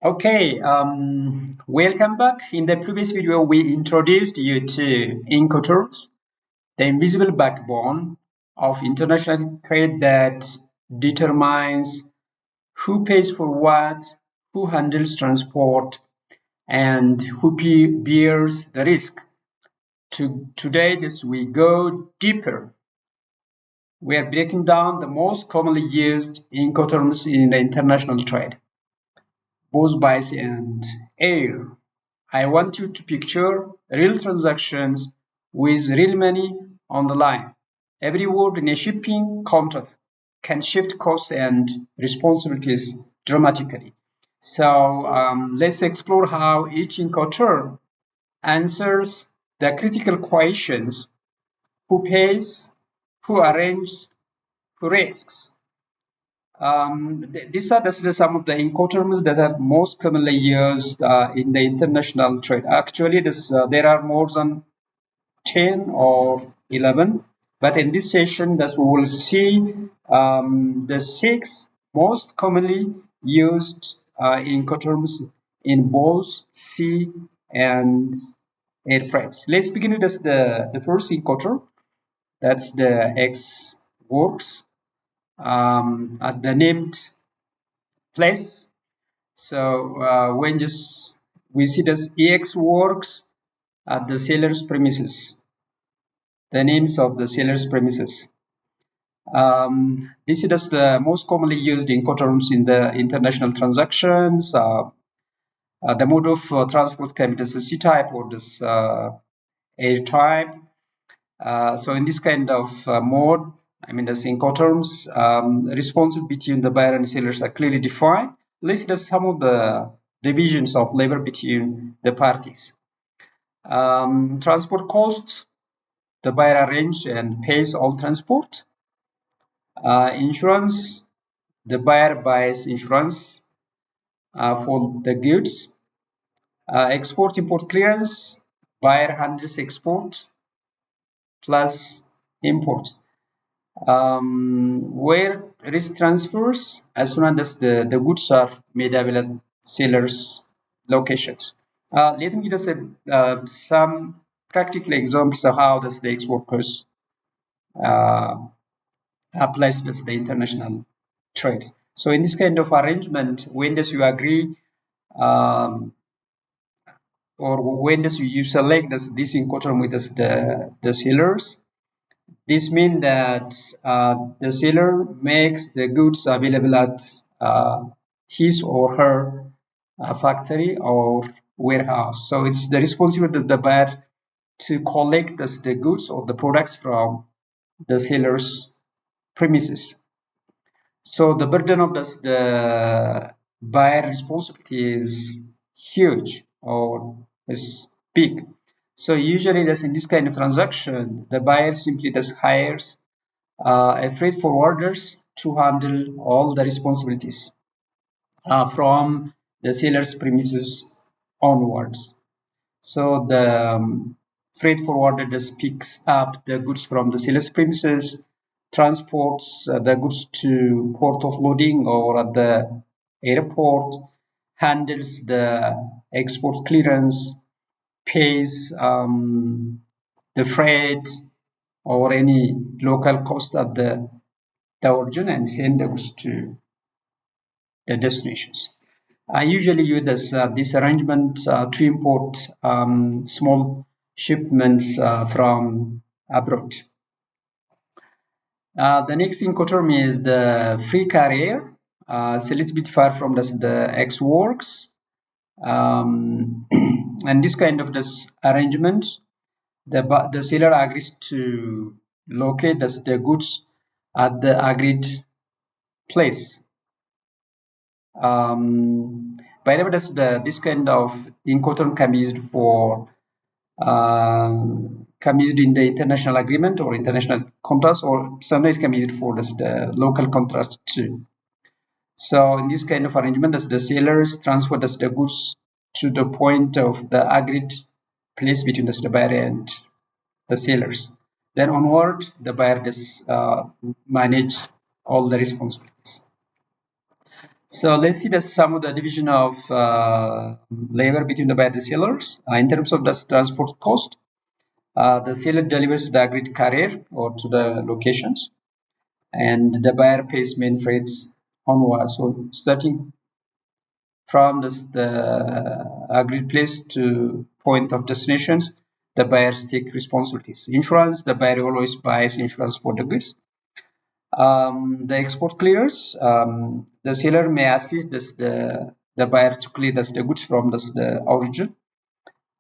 Okay, welcome back. In the previous video, we introduced you to Incoterms, the invisible backbone of international trade that determines who pays for what, who handles transport, and who bears the risk. Today, as we go deeper, we are breaking down the most commonly used Incoterms in the international trade, both by sea and air. I want you to picture real transactions with real money on the line. Every word in a shipping contract can shift costs and responsibilities dramatically. So let's explore how each Incoterm answers the critical questions: who pays, who arranges, who risks. These are some of the Incoterms that are most commonly used in the international trade. Actually, there are more than 10 or 11, but in this session, we will see the 6 most commonly used Incoterms in both sea and air freights. Let's begin with the first Incoterm. That's the X works at the named place. So when just we see this EX works at the seller's premises, the names of the seller's premises. This is the most commonly used Incoterms in the international transactions. The mode of transport can be the sea type or this air type. So in this kind of mode, the Incoterms, responsibility between the buyer and sellers are clearly defined. Let's see some of the divisions of labor between the parties. Transport costs, the buyer arranges and pays all transport. Insurance, the buyer buys insurance for the goods. Export-import clearance, buyer handles export plus import. Where risk transfers, as soon as the goods are made available at sellers' locations. Let me just some practical examples of how the export cost applies to the international trades. So in this kind of arrangement, when does you agree or when does you select this Incoterm with the sellers, this means that the seller makes the goods available at his or her factory or warehouse. So it's the responsibility of the buyer to collect the goods or the products from the seller's premises. So the burden of the buyer responsibility is huge or is big. So usually in this kind of transaction, the buyer simply hires a freight forwarders to handle all the responsibilities from the seller's premises onwards. So the freight forwarder picks up the goods from the seller's premises, transports the goods to port of loading or at the airport, handles the export clearance, pays the freight or any local cost at the origin, and send the goods to the destinations. I usually use this arrangement to import small shipments from abroad. The next Incoterm is the free carrier. It's a little bit far from the X works. And this kind of arrangement, the seller agrees to locate the goods at the agreed place. By the way, this kind of Incoterm can be used for can be used in the international agreement or international contracts, or sometimes it can be used for the local contracts too. So in this kind of arrangement, the sellers transfer the goods to the point of the agreed place between the buyer and the sellers. Then onward, the buyer manage all the responsibilities. So let's see some of the division of labor between the buyer and the sellers. In terms of the transport cost, the seller delivers to the agreed carrier or to the locations, and the buyer pays main freights onward. So starting from the agreed place to point of destinations, the buyers take responsibilities. Insurance, the buyer always buys insurance for the goods. The export clearance, the seller may assist the buyer to clear the goods from the origin,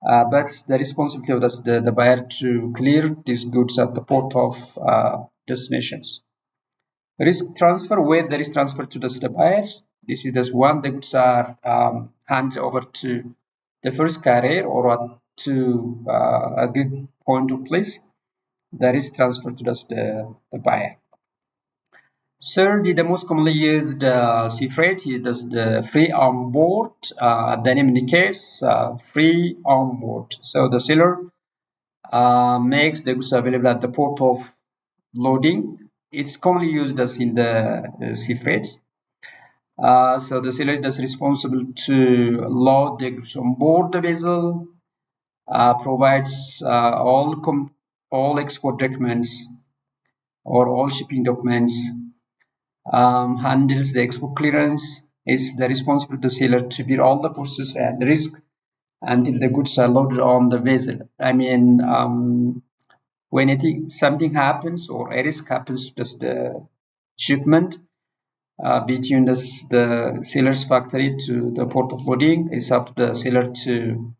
but the responsibility of the buyer to clear these goods at the port of destinations. Risk transfer, where there is transfer to the buyers, this is just one, the goods are handed over to the first carrier or to a good point of place. There is transfer to the buyer. Third, the most commonly used sea freight is the free on board. The name indicates free on board. So the seller makes the goods available at the port of loading. It's commonly used as in the sea freight. So the seller is responsible to load the goods on board the vessel, provides all export documents or all shipping documents, handles the export clearance, is the responsible the seller to bear all the costs and risk until the goods are loaded on the vessel. I mean, when something happens or a risk happens to the shipment between the seller's factory to the port of loading, it's up to the seller to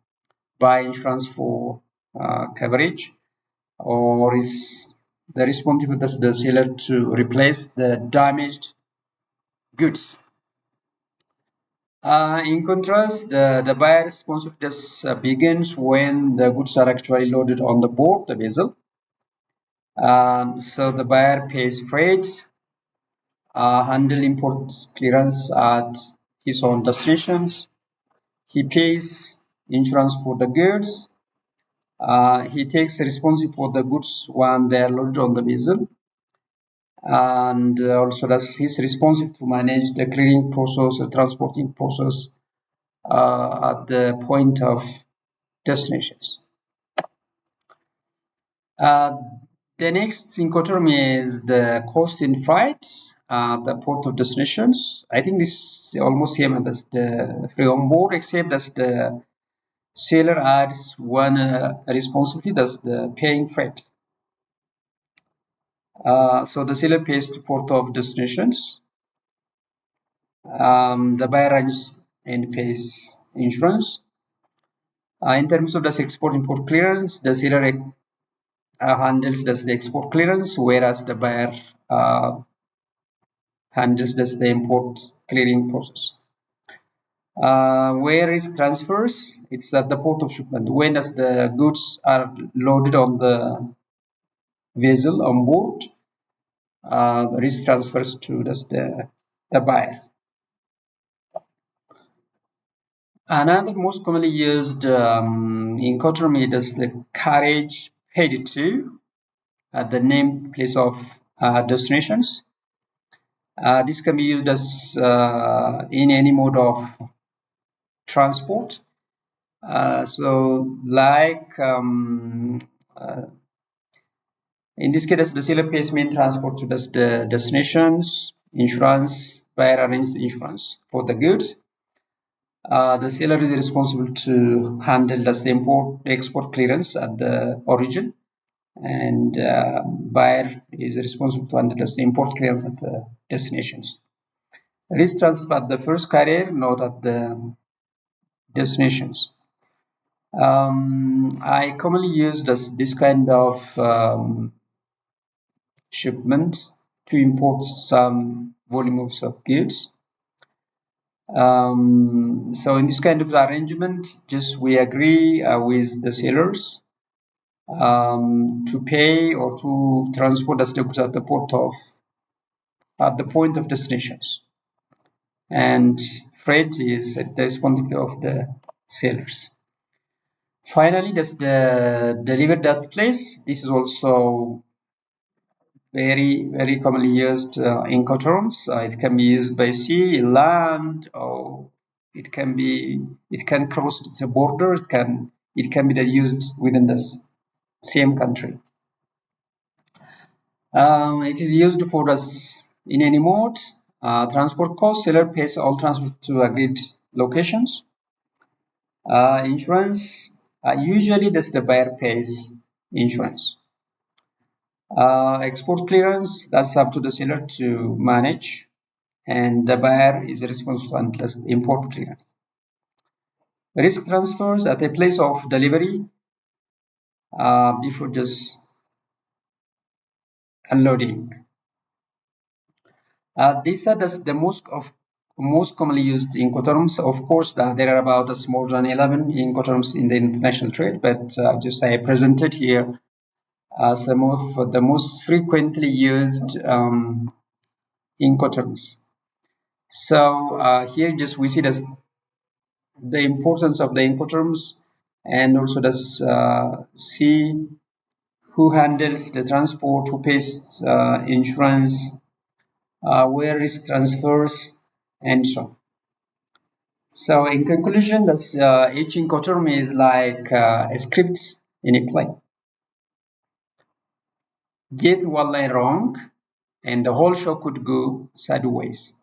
buy insurance for coverage, or is the responsibility of the seller to replace the damaged goods. In contrast, the buyer responsibility begins when the goods are actually loaded on the board, the vessel. So the buyer pays freight, handle import clearance at his own destinations. He pays insurance for the goods. He takes responsibility for the goods when they are loaded on the vessel. And also that's his responsibility to manage the clearing process, the transporting process at the point of destinations. The next Incoterm is the cost in freight, the port of destinations. I think this is almost same as the free on board, except that the seller adds one responsibility, that's the paying freight. So the seller pays to port of destinations. The buyer runs and pays insurance. In terms of the export import clearance, the seller handles the export clearance, whereas the buyer handles the import clearing process. Where is transfers? It's at the port of shipment. When as the goods are loaded on the vessel on board, risk transfers to the buyer. Another most commonly used Incoterm is the carriage paid to at the name place of destinations. This can be used as in any mode of transport. So like in this case, the seller pays main transport to the destinations, insurance, buyer arranges insurance for the goods. The seller is responsible to handle the import export clearance at the origin, and buyer is responsible to handle the import clearance at the destinations. Risk transfer at the first carrier, not at the destinations. I commonly use this kind of shipment to import some volumes of goods. So in this kind of arrangement, just we agree with the sellers to pay or to transport the goods at the at the point of destinations, and freight is at the responsibility of the sellers. Finally, that's the delivered at place. This is also very commonly used Incoterms. It can be used by sea, land, or it can cross the border. It can be used within the same country. It is used for us in any mode. Transport cost, seller pays all transport to agreed locations. Insurance, usually the buyer pays insurance. Export clearance, that's up to the seller to manage, and the buyer is responsible unless import clearance. Risk transfers at a place of delivery before just unloading. These are the most commonly used Incoterms. Of course, there are about more than 11 Incoterms in the international trade, but just I presented here some of the most frequently used Incoterms. So here just we see the importance of the Incoterms, and also see who handles the transport, who pays insurance, where risk transfers, and so on. So in conclusion, each Incoterm is like a script in a play. Get one line wrong, and the whole show could go sideways.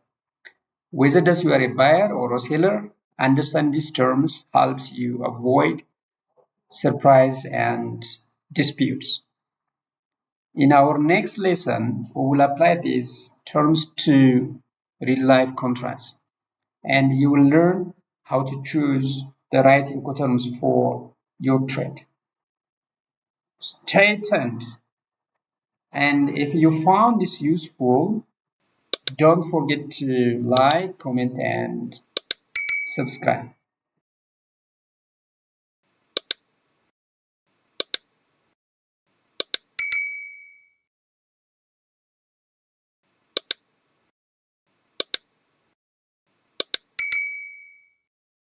Whether you are a buyer or a seller, understand these terms helps you avoid surprise and disputes. In our next lesson, we will apply these terms to real-life contracts, and you will learn how to choose the right Incoterms for your trade. Stay tuned, and if you found this useful, don't forget to like, comment, and subscribe.